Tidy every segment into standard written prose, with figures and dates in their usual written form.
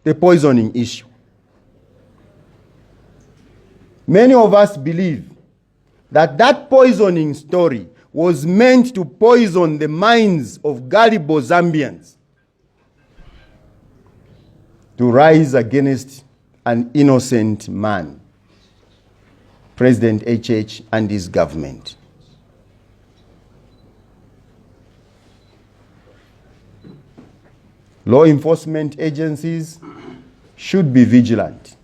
the poisoning issue. Many of us believe that that poisoning story was meant to poison the minds of gullible Zambians to rise against an innocent man, President HH and his government. Law enforcement agencies should be vigilant,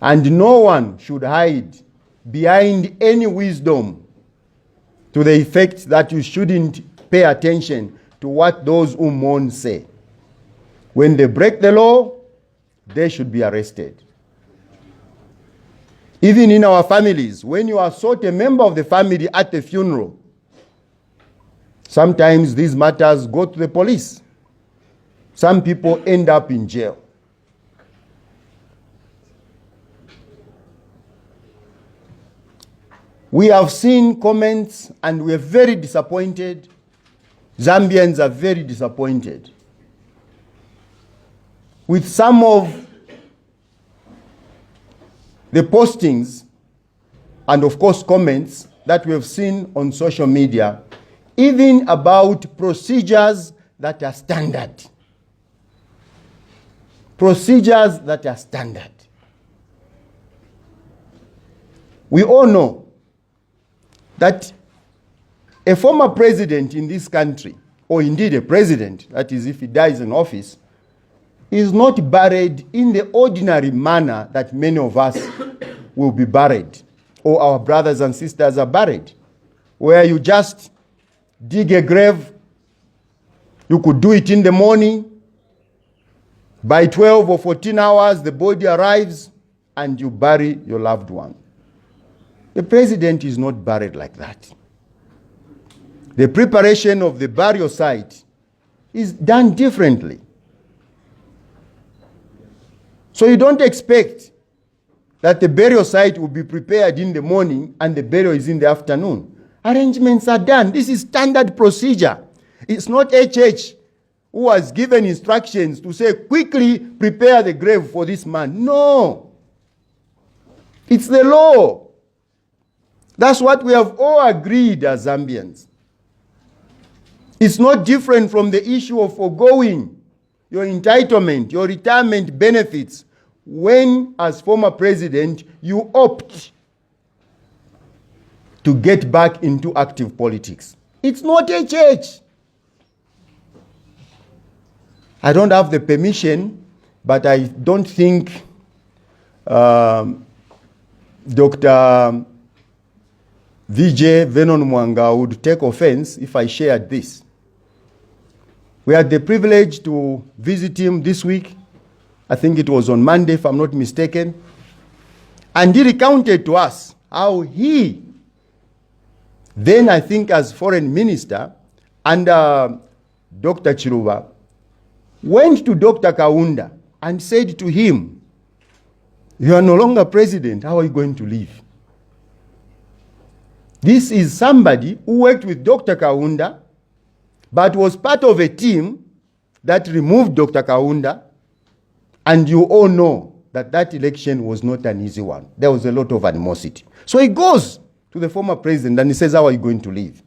and no one should hide behind any wisdom to the effect that you shouldn't pay attention to what those who mourn say. When they break the law, they should be arrested. Even in our families, when you assault a member of the family at the funeral, sometimes these matters go to the police. Some people end up in jail. We have seen comments and we are very disappointed. Zambians are very disappointed with some of the postings and of course comments that we have seen on social media, even about procedures that are standard. Procedures that are standard. We all know that a former president in this country, or indeed a president, that is if he dies in office, is not buried in the ordinary manner that many of us will be buried, or our brothers and sisters are buried, where you just dig a grave. You could do it in the morning. By 12 or 14 hours, the body arrives and you bury your loved one. The president is not buried like that. The preparation of the burial site is done differently. So you don't expect that the burial site will be prepared in the morning and the burial is in the afternoon. Arrangements are done. This is standard procedure. It's not HH who was given instructions to say, quickly prepare the grave for this man. No. It's the law. That's what we have all agreed as Zambians. It's not different from the issue of foregoing your entitlement, your retirement benefits, when, as former president, you opt to get back into active politics. It's not HH. I don't have the permission, but I don't think Dr. VJ Venon Mwanga would take offense if I shared this. We had the privilege to visit him this week. I think it was on Monday, if I'm not mistaken. And he recounted to us how he, then I think as foreign minister, under Dr. Chiruba, went to Dr. Kaunda and said to him, you are no longer president, how are you going to live? This is somebody who worked with Dr. Kaunda, but was part of a team that removed Dr. Kaunda, and you all know that that election was not an easy one. There was a lot of animosity. So he goes to the former president and he says, how are you going to live?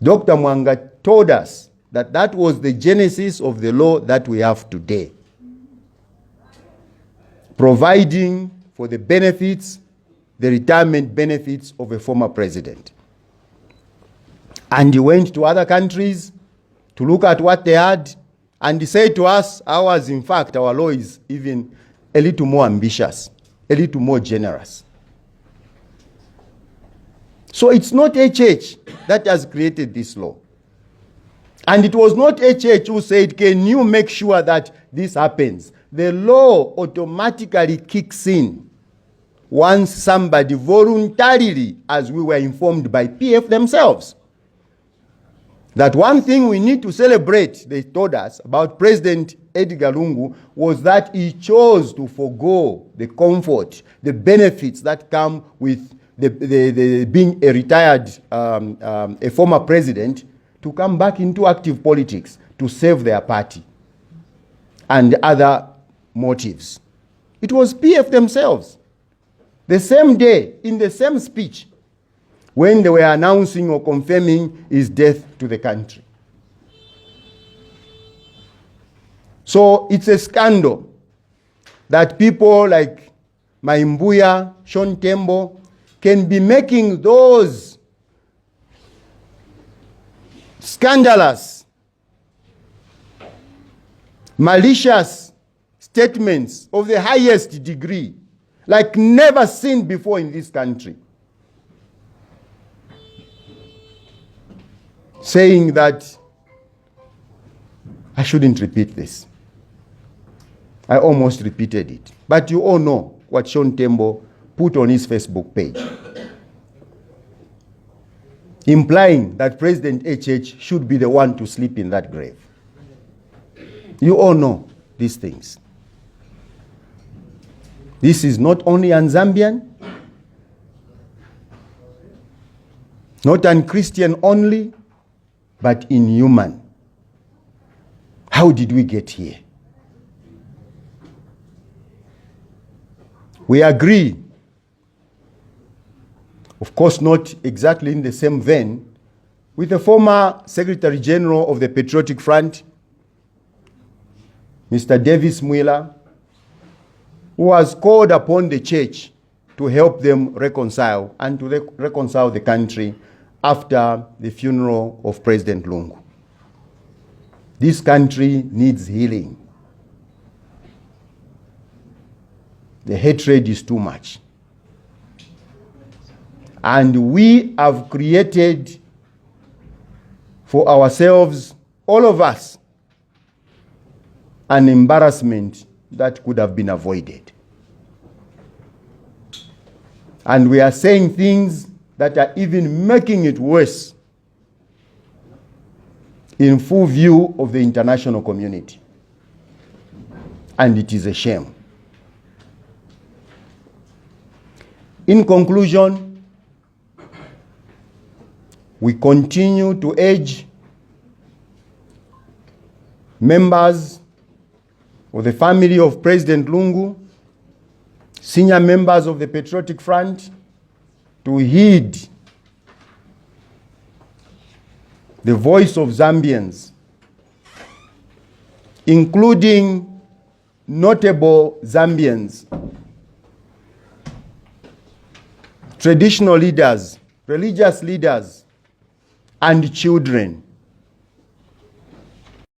Dr. Mwanga told us that that was the genesis of the law that we have today, providing for the benefits, the retirement benefits of a former president. And he went to other countries to look at what they had, and he said to us, ours, in fact, our law is even a little more ambitious, a little more generous. So it's not HH that has created this law. And it was not HH who said, can you make sure that this happens? The law automatically kicks in once somebody voluntarily, as we were informed by PF themselves, that one thing we need to celebrate, they told us, about President EDGAR Lungu was that he chose to forego the comfort, the benefits that come with the being a retired, a former president, to come back into active politics to save their party. and other motives. It was PF themselves, the same day, in the same speech, when they were announcing or confirming his death to the country. So it's a scandal that people like Maimbuya, Sean Tembo, can be making those scandalous, malicious statements of the highest degree, like never seen before in this country. Saying that, I shouldn't repeat this. I almost repeated it. But you all know what Sean Tembo put on his Facebook page, implying that President HH should be the one to sleep in that grave. You all know these things. This is not only un-Zambian, not un-Christian only, but inhuman. How did we get here? We agree, of course not exactly in the same vein, with the former Secretary General of the Patriotic Front, Mr. Davis Mwila, who has called upon the church to help them reconcile and to reconcile the country after the funeral of President Lungu. This country needs healing. The hatred is too much. And we have created for ourselves, all of us, an embarrassment that could have been avoided. And we are saying things that are even making it worse in full view of the international community. And it is a shame. In conclusion, we continue to urge members of the family of President Lungu, senior members of the Patriotic Front, to heed the voice of Zambians, including notable Zambians, traditional leaders, religious leaders, and children,